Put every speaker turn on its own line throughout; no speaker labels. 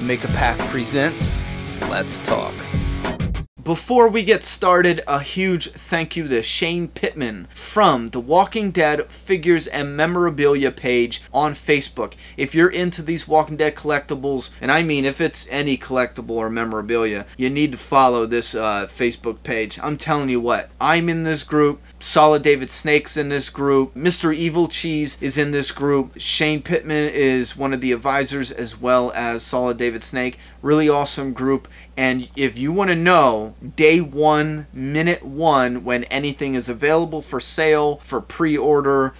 Make a Path presents Let's Talk. Before we get started, a huge thank you to Shane Pittman from the Walking Dead Figures and Memorabilia page on Facebook. If you're into these Walking Dead collectibles, and I mean if it's any collectible or memorabilia, you need to follow this Facebook page. I'm telling you what, I'm in this group, Solid David Snake's in this group, Mr. Evil Cheese is in this group, Shane Pittman is one of the advisors as well as Solid David Snake. Really awesome group. And if you want to know day one, minute one, when anything is available for sale, for pre-order,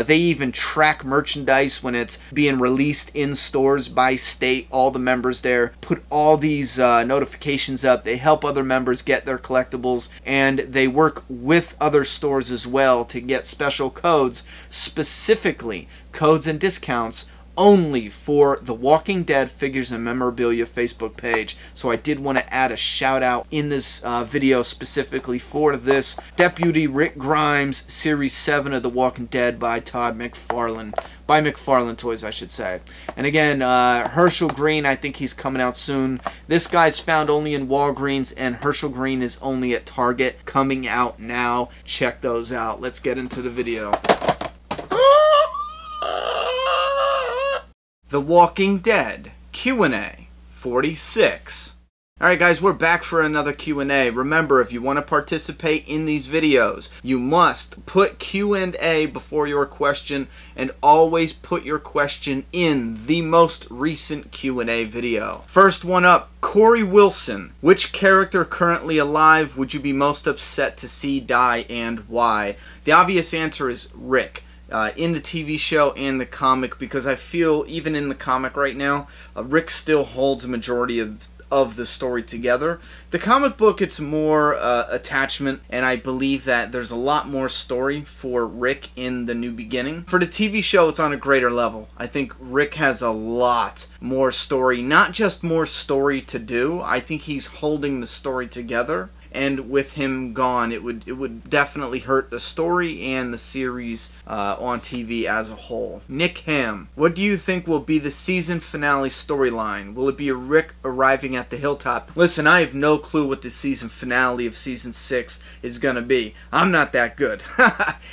they even track merchandise when it's being released in stores by state. All the members there put all these notifications up. They help other members get their collectibles, and they work with other stores as well to get special codes, specifically codes and discounts only for the Walking Dead Figures and Memorabilia Facebook page. So I did want to add a shout out in this video specifically for this. Deputy Rick Grimes, Series 7 of The Walking Dead by Todd McFarlane. By McFarlane Toys, I should say. And again, Herschel Green, I think he's coming out soon. This guy's found only in Walgreens, and Herschel Green is only at Target, coming out now. Check those out. Let's get into the video. The Walking Dead Q&A 46. Alright guys, we're back for another Q&A. Remember, if you want to participate in these videos, you must put Q&A before your question, and always put your question in the most recent Q&A video. First one up, Corey Wilson. Which character currently alive would you be most upset to see die, and why? The obvious answer is Rick. In the TV show and the comic, because I feel even in the comic right now, Rick still holds a majority of the story together. The comic book, it's more attachment, and I believe that there's a lot more story for Rick in the New Beginning. For the TV show, it's on a greater level. I think Rick has a lot more story, not just more story to do. I think he's holding the story together. And with him gone, it would definitely hurt the story and the series on TV as a whole. Nick Ham, what do you think will be the season finale storyline? Will it be Rick arriving at the hilltop? Listen, I have no clue what the season finale of season 6 is going to be. I'm not that good.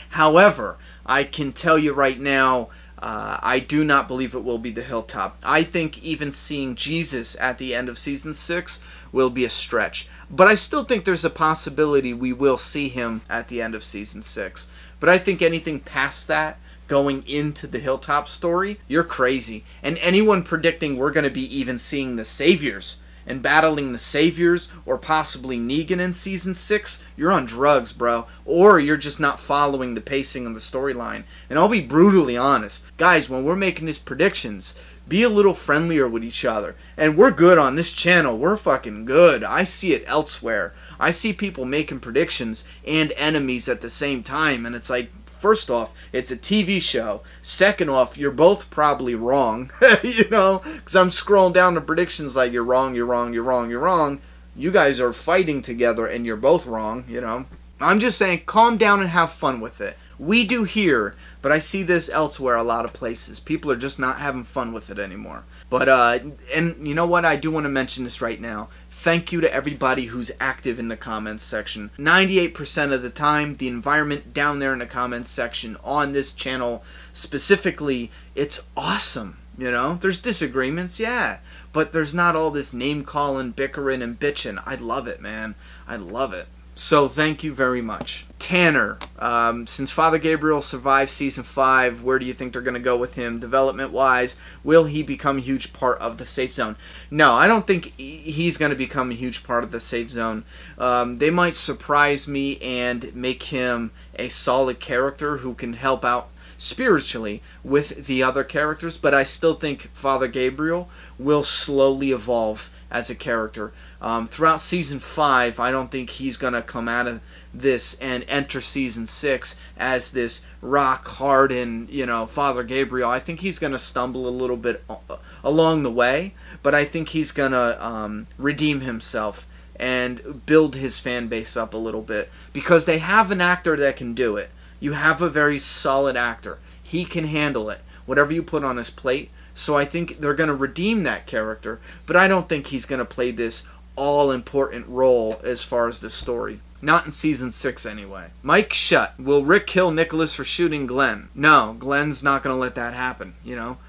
However, I can tell you right now, I do not believe it will be the hilltop. I think even seeing Jesus at the end of season 6 will be a stretch. But I still think there's a possibility we will see him at the end of season 6. But I think anything past that, going into the hilltop story, you're crazy. And anyone predicting we're going to be even seeing the Saviors and battling the Saviors, or possibly Negan in season 6, you're on drugs, bro. Or you're just not following the pacing of the storyline. And I'll be brutally honest. Guys, when we're making these predictions, be a little friendlier with each other. And we're good on this channel. We're fucking good. I see it elsewhere. I see people making predictions and enemies at the same time. And it's like, first off, it's a TV show. Second off, you're both probably wrong. You know? Because I'm scrolling down the predictions like, you're wrong, you're wrong, you're wrong, you're wrong. You guys are fighting together and you're both wrong, you know? I'm just saying, calm down and have fun with it. We do here, but I see this elsewhere a lot of places. People are just not having fun with it anymore. But, and you know what? I do want to mention this right now. Thank you to everybody who's active in the comments section. 98% of the time, the environment down there in the comments section on this channel specifically, it's awesome. You know, there's disagreements, yeah, but there's not all this name-calling, bickering, and bitching. I love it, man. I love it. So thank you very much. Tanner, since Father Gabriel survived season 5, where do you think they're going to go with him development-wise? Will he become a huge part of the safe zone? No, I don't think he's going to become a huge part of the safe zone. They might surprise me and make him a solid character who can help out spiritually with the other characters, but I still think Father Gabriel will slowly evolve as a character. Throughout season 5, I don't think he's going to come out of this and enter season 6 as this rock-hardened, you know, Father Gabriel. I think he's going to stumble a little bit along the way, but I think he's going to redeem himself and build his fan base up a little bit, because they have an actor that can do it. You have a very solid actor. He can handle it. whatever you put on his plate. So I think they're going to redeem that character, but I don't think he's going to play this all-important role as far as the story. Not in season 6 anyway. Mike Shutt. Will Rick kill Nicholas for shooting Glenn? No, Glenn's not going to let that happen, you know?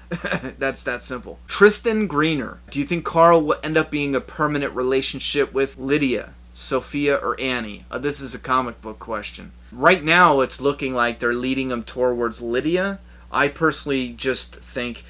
That's that simple. Tristan Greener. Do you think Carl will end up being a permanent relationship with Lydia, Sophia, or Annie? This is a comic book question. Right now, it's looking like they're leading him towards Lydia. I personally just think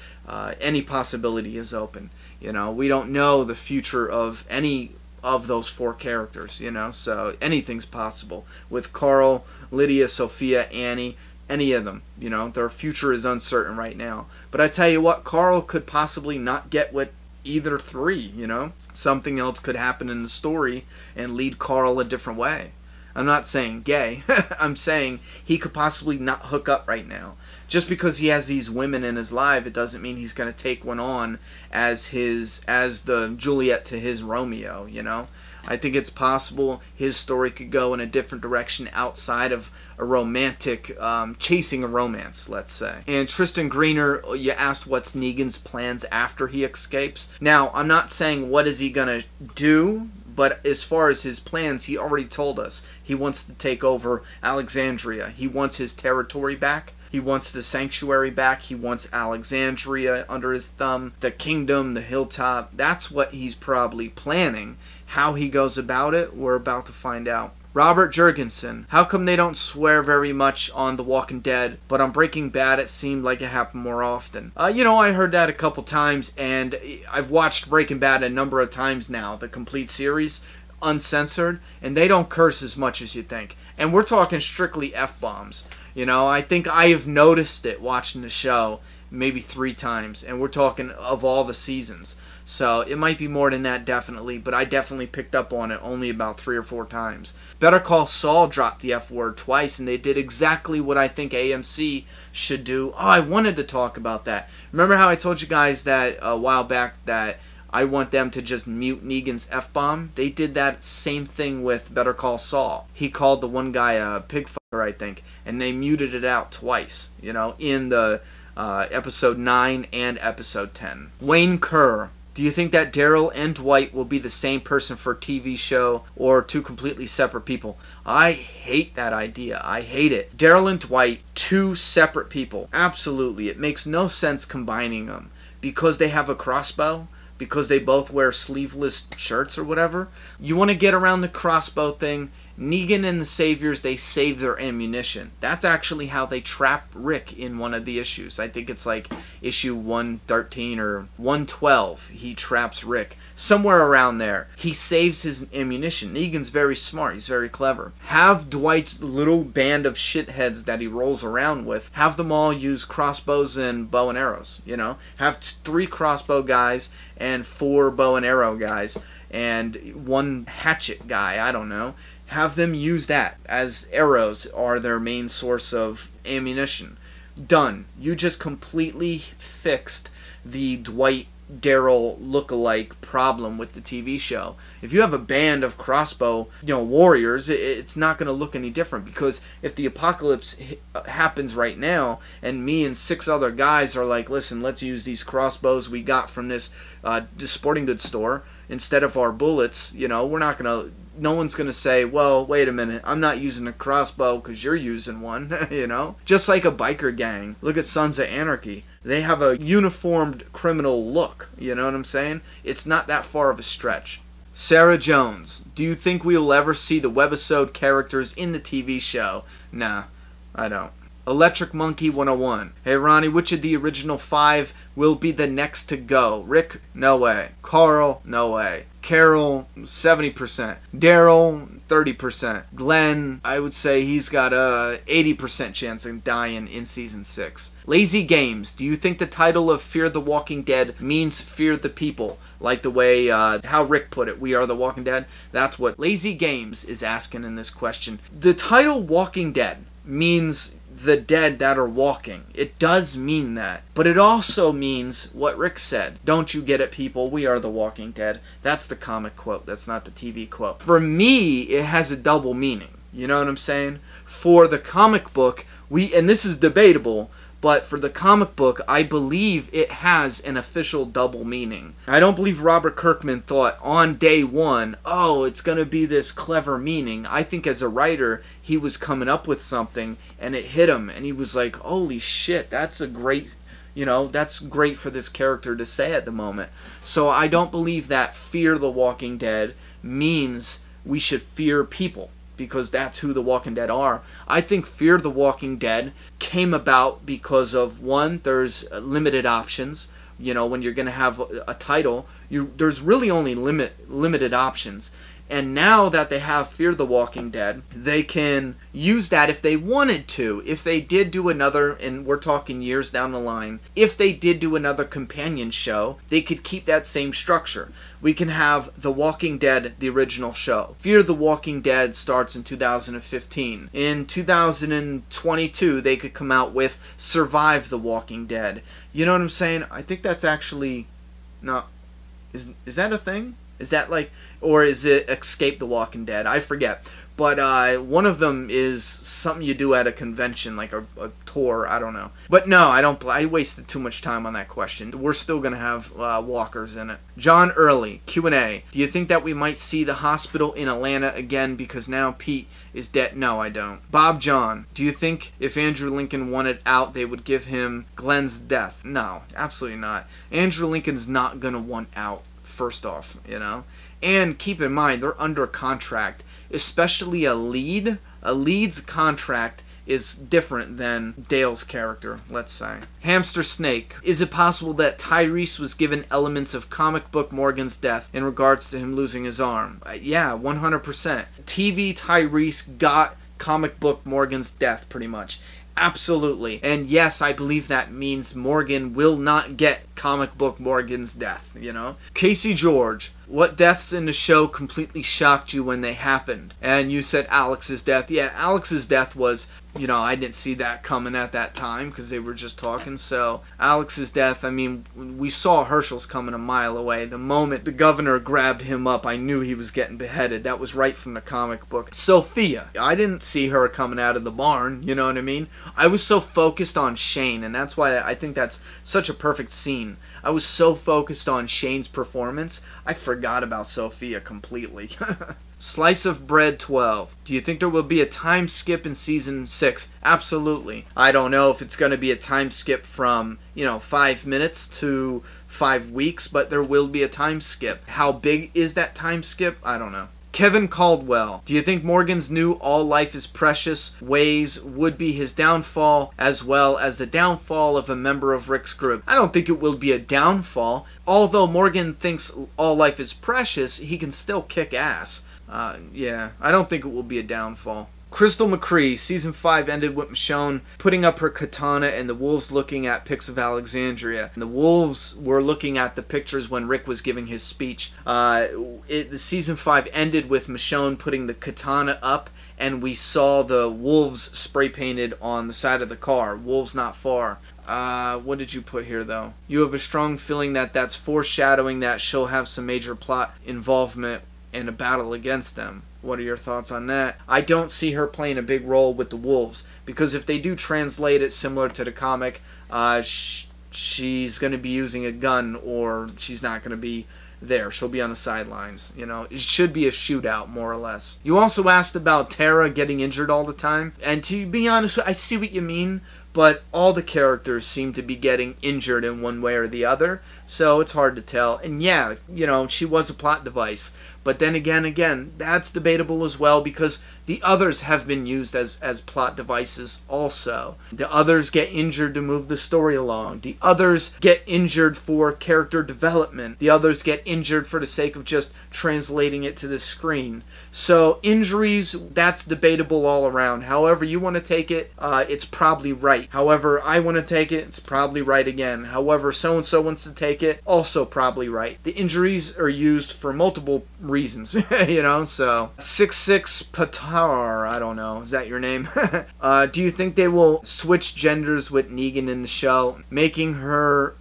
any possibility is open. You know, we don't know the future of any of those 4 characters, you know, so anything's possible with Carl, Lydia, Sophia, Annie, any of them, you know. Their future is uncertain right now. But I tell you what, Carl could possibly not get with either 3, you know. Something else could happen in the story and lead Carl a different way. I'm not saying gay. I'm saying he could possibly not hook up right now. Just because he has these women in his life, it doesn't mean he's going to take one on as the Juliet to his Romeo, you know? I think it's possible his story could go in a different direction outside of a romantic, chasing a romance, let's say. And Tristan Greener, you asked what's Negan's plans after he escapes. Now, I'm not saying what is he going to do, but as far as his plans, he already told us. He wants to take over Alexandria. He wants his territory back. He wants the sanctuary back. He wants Alexandria under his thumb. The kingdom, the hilltop. That's what he's probably planning. How he goes about it, we're about to find out. Robert Jurgensen. How come they don't swear very much on The Walking Dead, but on Breaking Bad it seemed like it happened more often? You know, I heard that a couple times, and I've watched Breaking Bad a number of times now, the complete series, uncensored, and they don't curse as much as you think. And we're talking strictly F-bombs. You know, I think I have noticed it watching the show maybe 3 times, and we're talking of all the seasons. So it might be more than that, definitely, but I definitely picked up on it only about 3 or 4 times. Better Call Saul dropped the F word twice, and they did exactly what I think AMC should do. Oh, I wanted to talk about that. Remember how I told you guys that a while back that I want them to just mute Negan's F-bomb? They did that same thing with Better Call Saul. He called the one guy a pig fucker, I think, and they muted it out twice, you know, in the episode 9 and episode 10. Wayne Kerr. Do you think that Daryl and Dwight will be the same person for a TV show or 2 completely separate people? I hate that idea. I hate it. Daryl and Dwight, 2 separate people. Absolutely. It makes no sense combining them. Because they have a crossbow? Because they both wear sleeveless shirts or whatever? You want to get around the crossbow thing? Negan and the Saviors, they save their ammunition. That's actually how they trap Rick in one of the issues. I think it's like issue 113 or 112. He traps Rick. Somewhere around there. He saves his ammunition. Negan's very smart. He's very clever. Have Dwight's little band of shitheads that he rolls around with, have them all use crossbows and bow and arrows, you know? Have 3 crossbow guys and 4 bow and arrow guys and 1 hatchet guy, I don't know. Have them use that as arrows are their main source of ammunition. Done. You just completely fixed the Dwight Daryl look-alike problem with the TV show. If you have a band of crossbow, warriors, it's not going to look any different, because if the apocalypse happens right now and me and 6 other guys are like, listen, let's use these crossbows we got from this sporting goods store instead of our bullets, we're not going to, no one's going to say, well, wait a minute, I'm not using a crossbow because you're using one, Just like a biker gang. Look at Sons of Anarchy. They have a uniformed criminal look, you know what I'm saying? It's not that far of a stretch. Sarah Jones, do you think we'll ever see the webisode characters in the TV show? Nah, I don't. Electric Monkey 101. Hey Ronnie, which of the original 5 will be the next to go? Rick? No way. Carl? No way. Carol? 70%. Daryl? 30%. Glenn? I would say he's got a 80% chance of dying in season 6. Lazy Games. Do you think the title of Fear the Walking Dead means fear the people? Like the way how Rick put it, We Are the Walking Dead? That's what Lazy Games is asking in this question. The title Walking Dead means the dead that are walking. It does mean that. But it also means what Rick said. Don't you get it, people? We are the Walking Dead. That's the comic quote. That's not the TV quote. For me, it has a double meaning. You know what I'm saying? For the comic book, and this is debatable, But for the comic book, I believe it has an official double meaning. I don't believe Robert Kirkman thought on day one, oh, it's going to be this clever meaning. I think as a writer, he was coming up with something and it hit him and he was like, holy shit, that's a great, that's great for this character to say at the moment. So I don't believe that fear the Walking Dead means we should fear people, because that's who the Walking Dead are. I think Fear the Walking Dead came about because of, one, there's limited options. When you're going to have a title, there's really only limited options. And now that they have Fear the Walking Dead, they can use that if they wanted to. If they did do another, and we're talking years down the line, if they did do another companion show, they could keep that same structure. We can have The Walking Dead, the original show. Fear the Walking Dead starts in 2015. In 2022, they could come out with Survive the Walking Dead. You know what I'm saying? I think that's actually not... Is that a thing? Is that like, or is it Escape the Walking Dead? I forget. But one of them is something you do at a convention, like a tour. I don't know. But no, I don't. I wasted too much time on that question. We're still going to have walkers in it. John Early, Q&A. Do you think that we might see the hospital in Atlanta again because now Pete is dead? No, I don't. Bob John, do you think if Andrew Lincoln wanted out, they would give him Glenn's death? No, absolutely not. Andrew Lincoln's not going to want out. First off, and keep in mind they're under contract, especially a lead. A lead's contract is different than Dale's character, let's say. Hamster Snake, is it possible that Tyrese was given elements of comic book Morgan's death in regards to him losing his arm? Yeah, 100%. TV Tyrese got comic book Morgan's death pretty much. Absolutely. And yes, I believe that means Morgan will not get comic book Morgan's death, Casey George, what deaths in the show completely shocked you when they happened? And you said Alex's death. Yeah, Alex's death was, I didn't see that coming at that time because they were just talking. So Alex's death, I mean, we saw Herschel's coming a mile away. The moment the governor grabbed him up, I knew he was getting beheaded. That was right from the comic book. Sophia, I didn't see her coming out of the barn, you know what I mean? I was so focused on Shane, and that's why I think that's such a perfect scene. I was so focused on Shane's performance, I forgot about Sophia completely. Slice of Bread 12. Do you think there will be a time skip in Season 6? Absolutely. I don't know if it's going to be a time skip from, 5 minutes to 5 weeks, but there will be a time skip. How big is that time skip? I don't know. Kevin Caldwell, do you think Morgan's new all life is precious ways would be his downfall as well as the downfall of a member of Rick's group? I don't think it will be a downfall. Although Morgan thinks all life is precious, he can still kick ass. Yeah, I don't think it will be a downfall. Crystal McCree, Season 5 ended with Michonne putting up her katana and the wolves looking at pics of Alexandria. And the wolves were looking at the pictures when Rick was giving his speech. The Season 5 ended with Michonne putting the katana up, and we saw the wolves spray painted on the side of the car. Wolves not far. What did you put here, though? You have a strong feeling that that's foreshadowing that she'll have some major plot involvement in a battle against them. What are your thoughts on that? I don't see her playing a big role with the wolves, because if they do translate it similar to the comic, she's going to be using a gun, or she's not going to be there. She'll be on the sidelines. It should be a shootout, more or less. You also asked about Tara getting injured all the time, and to be honest, I see what you mean, but all the characters seem to be getting injured in one way or the other, so it's hard to tell. And yeah, she was a plot device. But then again, that's debatable as well, because the others have been used as plot devices also. The others get injured to move the story along. The others get injured for character development. The others get injured for the sake of just translating it to the screen. So injuries, that's debatable all around. However you want to take it, it's probably right. However I want to take it, it's probably right again. However so-and-so wants to take it, also probably right. The injuries are used for multiple reasons, so 66 Patar, I don't know, is that your name? Do you think they will switch genders with Negan in the show, making her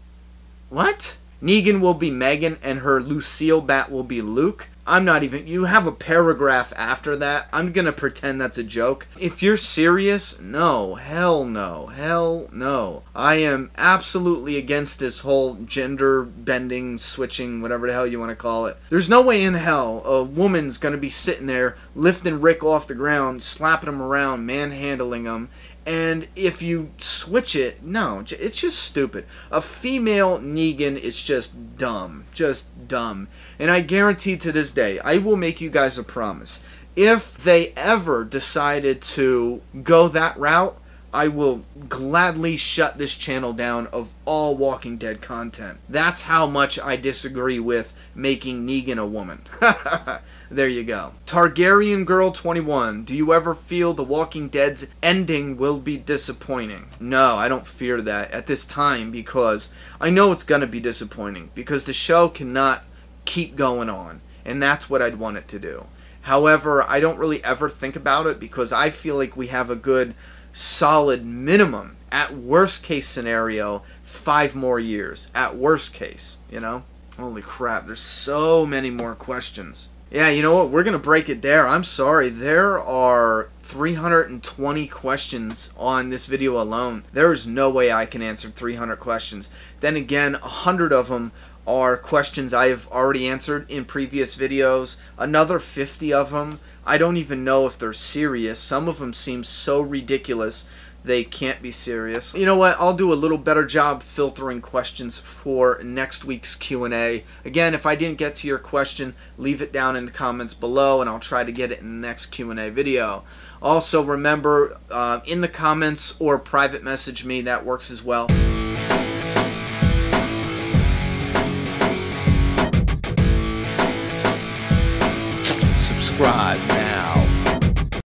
what? Negan will be Megan, and her Lucille bat will be Luke. I'm not even... You have a paragraph after that. I'm gonna pretend that's a joke. If you're serious, no. Hell no. Hell no. I am absolutely against this whole gender bending, switching, whatever the hell you want to call it. There's no way in hell a woman's gonna be sitting there lifting Rick off the ground, slapping him around, manhandling him. And if you switch it, no, it's just stupid. A female Negan is just dumb. Just dumb. And I guarantee to this day, I will make you guys a promise. If they ever decided to go that route, I will gladly shut this channel down of all Walking Dead content. That's how much I disagree with making Negan a woman. There you go. Targaryen Girl 21. Do you ever feel The Walking Dead's ending will be disappointing? No, I don't fear that at this time, because I know it's going to be disappointing, because the show cannot keep going on, and that's what I'd want it to do. However, I don't really ever think about it, because I feel like we have a good solid minimum, at worst case scenario, 5 more years. At worst case, you know? Holy crap, there's so many more questions. Yeah, you know what? We're going to break it there. I'm sorry. There are 320 questions on this video alone. There is no way I can answer 300 questions. Then again, 100 of them are questions I have already answered in previous videos. Another 50 of them, I don't even know if they're serious. Some of them seem so ridiculous they can't be serious. You know what? I'll do a little better job filtering questions for next week's Q&A. Again, if I didn't get to your question, leave it down in the comments below, and I'll try to get it in the next Q&A video. Also, remember, in the comments or private message me, that works as well.